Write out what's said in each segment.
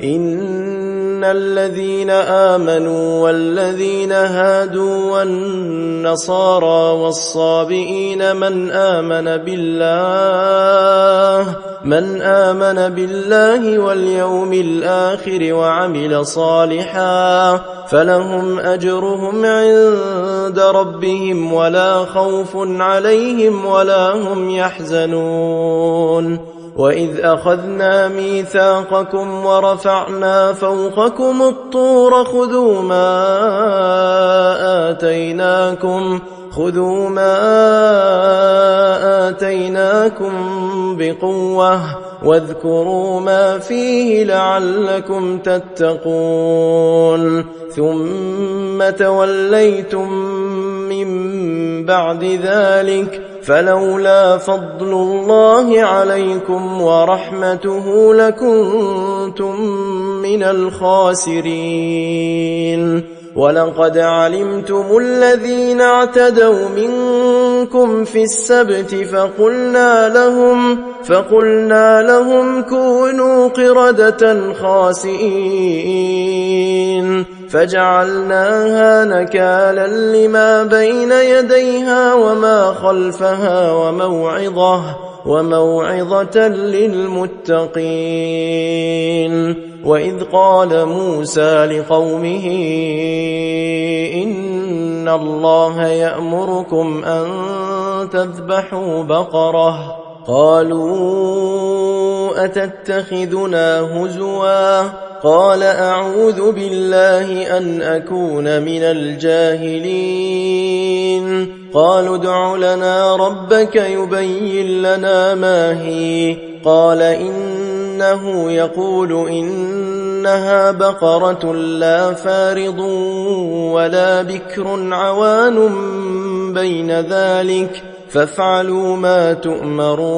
إن الذين آمنوا والذين هادوا والنصارى والصابئين من آمن بالله واليوم الآخر وعمل صالحا فلهم أجرهم عند ربهم ولا خوف عليهم ولا هم يحزنون وإذ أخذنا ميثاقكم ورفعنا فوقكم الطور خذوا ما آتيناكم بقوة واذكروا ما فيه لعلكم تتقون ثم توليتم من بعد ذلك فلولا فضل الله عليكم ورحمته لكنتم من الخاسرين ولقد علمتم الذين اعتدوا منكم في السبت فقلنا لهم كونوا قردة خاسئين فجعلناها نكالا لما بين يديها وما خلفها وموعظة للمتقين وإذ قال موسى لقومه إن الله يأمركم أن تذبحوا بقرة قالوا أتتخذنا هزوا قال أعوذ بالله أن أكون من الجاهلين قالوا ادع لنا ربك يبين لنا ما هي قال إنه يقول إنها بقرة لا فارض ولا بكر عوان بين ذلك فافعلوا ما تؤمرون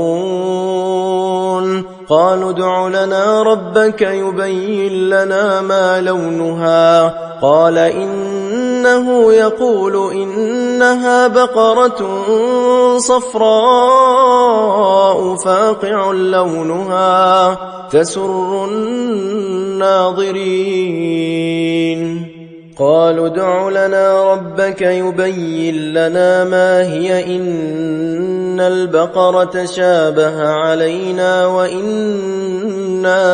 قالوا ادع لنا ربك يبين لنا ما لونها قال إنه يقول إنها بقرة صفراء فاقع لونها تسر الناظرين قالوا ادع لنا ربك يبين لنا ما هي إن البقرة شابه علينا وإنا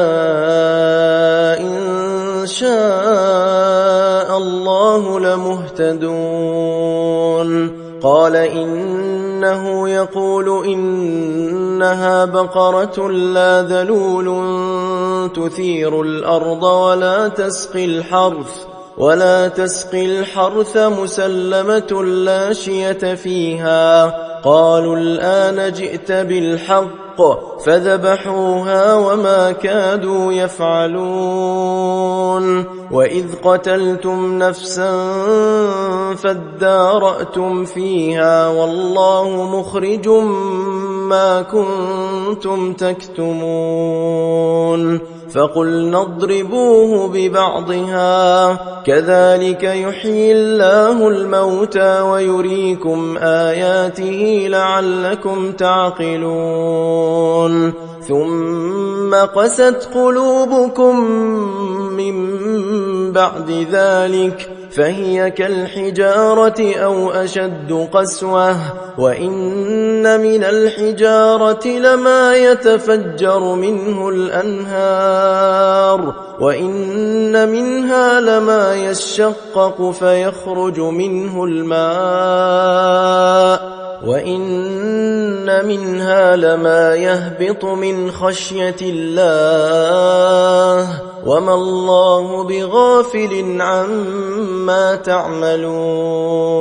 إن شاء الله لمهتدون قال إنه يقول إنها بقرة لا ذلول تثير الأرض ولا تسقي الحرث مسلمة لا شية فيها قالوا الآن جئت بالحق فذبحوها وما كادوا يفعلون وإذ قتلتم نفسا فادارأتم فيها والله مخرج ما كنتم تكتمون فقلنا اضربوه ببعضها كذلك يحيي الله الموتى ويريكم آياته لعلكم تعقلون ثم قست قلوبكم من بعد ذلك فهي كالحجارة أو أشد قسوة وإن من الحجارة لما يتفجر منه الأنهار وإن منها لما يشقق فيخرج منه الماء وإن منها لما يهبط من خشية الله وما الله بغافل عما تعملون